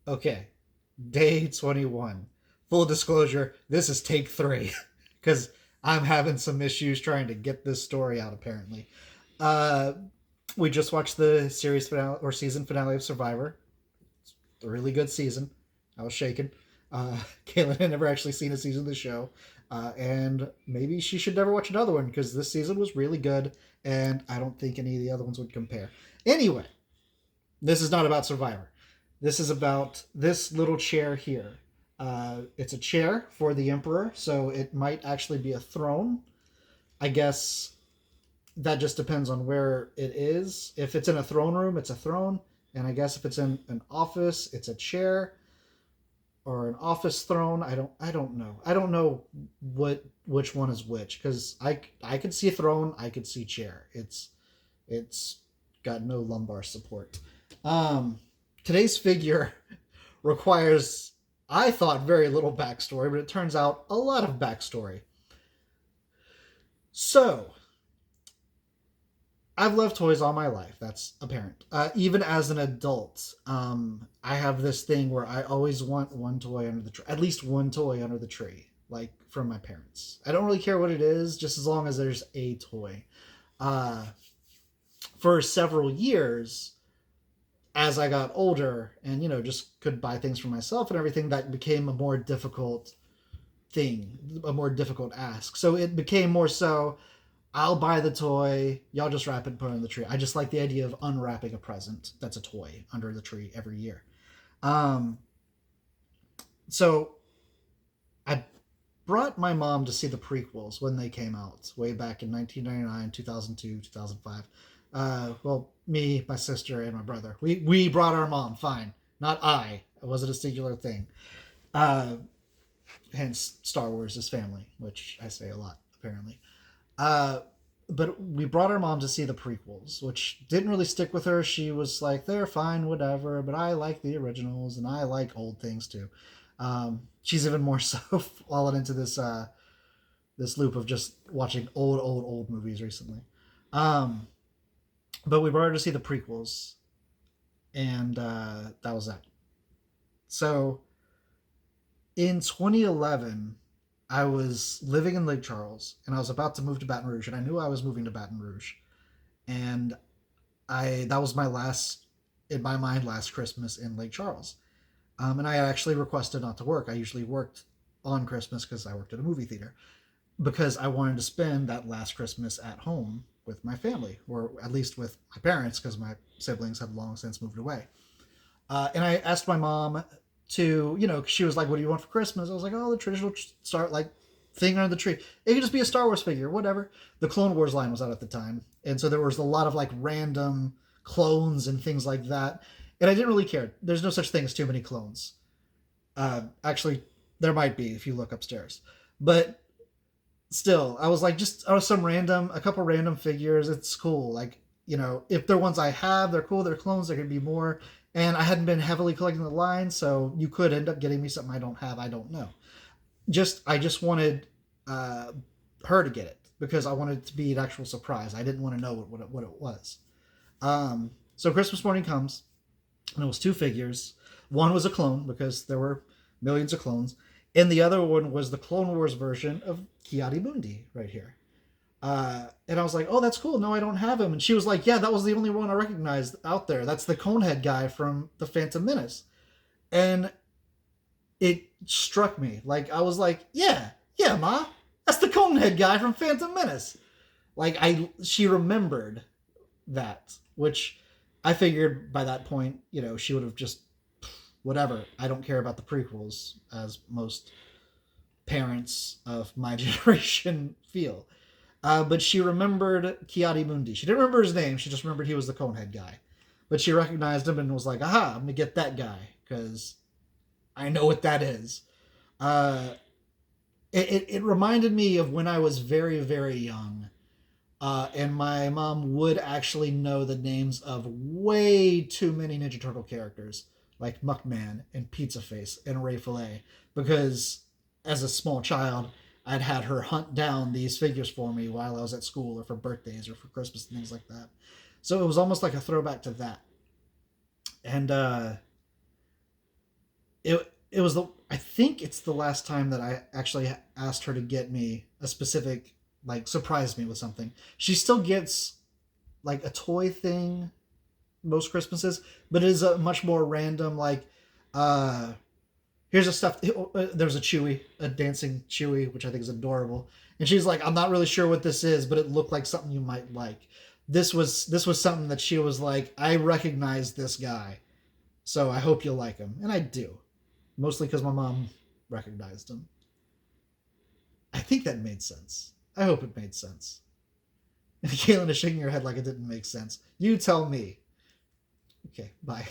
Okay, day 21. Full disclosure, this is take 3 because I'm having some issues trying to get this story out apparently. Uh, we just watched the series finale or season finale of Survivor. It's a really good season. I was shaken. Caitlin had never actually seen a season of the show. And maybe she should never watch another one because this season was really good and I don't think any of the other ones would compare. Anyway, this is not about Survivor. This is about this little chair here. It's a chair for the Emperor, so it might actually be a throne. I guess that just depends on where it is. If it's in a throne room, it's a throne. And I guess if it's in an office, it's a chair or an office throne. I don't know. I don't know which one is which because I could see a throne, I could see chair. It's got no lumbar support. Um, Today's figure requires, I thought, very little backstory, but it turns out a lot of backstory. So, I've loved toys all my life. That's apparent. Even as an adult, I have this thing where I always want one toy under the tree, at least one toy under the tree, like from my parents. I don't really care what it is, just as long as there's a toy. Uh, for several years, as I got older and, just could buy things for myself and everything, that became a more difficult thing, a more difficult ask. So it became more so, I'll buy the toy, y'all just wrap it and put it on the tree. I just like the idea of unwrapping a present that's a toy under the tree every year. Um, so I brought my mom to see the prequels when they came out, way back in 1999, 2002, 2005. Well, me, my sister, and my brother. We brought our mom, fine. Not I. It wasn't a singular thing. Uh, Hence, Star Wars is family, which I say a lot, apparently. Uh, but we brought our mom to see the prequels, which didn't really stick with her. She was like, they're fine, whatever, but I like the originals and I like old things too. She's even more so fallen into this loop of just watching old movies recently. Um, but we brought her to see the prequels, and that was that. So in 2011, I was living in Lake Charles, and I was about to move to Baton Rouge, and I knew I was moving to Baton Rouge, and I that was my last, in my mind, last Christmas in Lake Charles. And I actually requested not to work. I usually worked on Christmas because I worked at a movie theater, because I wanted to spend that last Christmas at home with my family, or at least with my parents, because my siblings had long since moved away. And I asked my mom to, she was like, "What do you want for Christmas?" I was like, "Oh, the traditional start like thing under the tree. It could just be a Star Wars figure, whatever." The Clone Wars line was out at the time, and so there was a lot of like random clones and things like that. And I didn't really care. There's no such thing as too many clones. Actually, there might be if you look upstairs, but still, I was like, just some random, a couple random figures. It's cool. Like, if they're ones I have, they're cool. They're clones. There could be more. And I hadn't been heavily collecting the line, so you could end up getting me something I don't have. I don't know. I just wanted uh, her to get it because I wanted it to be an actual surprise. I didn't want to know what it was. So Christmas morning comes, and it was two figures. One was a clone because there were millions of clones, and the other one was the Clone Wars version of Ki-Adi-Mundi right here. And I was like, "Oh, that's cool. No, I don't have him." And she was like, "Yeah, that was the only one I recognized out there. That's the Conehead guy from the Phantom Menace." And it struck me. Like, I was like, "Yeah, yeah, Ma, that's the Conehead guy from Phantom Menace." Like, she remembered that, which I figured by that point, she would have just, whatever. I don't care about the prequels, as most parents of my generation feel. But she remembered Ki-Adi-Mundi. She didn't remember his name. She just remembered he was the Conehead guy. But she recognized him and was like, "Aha, I'm going to get that guy because I know what that is." Uh, it reminded me of when I was very, very young. And my mom would actually know the names of way too many Ninja Turtle characters, like Muckman and Pizza Face and Ray Fillet, because as a small child, I'd had her hunt down these figures for me while I was at school or for birthdays or for Christmas and things like that. So it was almost like a throwback to that. And it was the I think it's the last time that I actually asked her to get me a specific, like, surprise me with something. She still gets like a toy thing most Christmases, but it is a much more random, like, uh here's a stuff. There's a Chewie, a dancing Chewie, which I think is adorable. And she's like, I'm not really sure what this is, but it looked like something you might like. This was something that she was like, I recognize this guy, so I hope you'll like him, and I do, mostly because my mom recognized him. I think that made sense. I hope it made sense. Caitlin is shaking her head like it didn't make sense. You tell me. Okay, bye.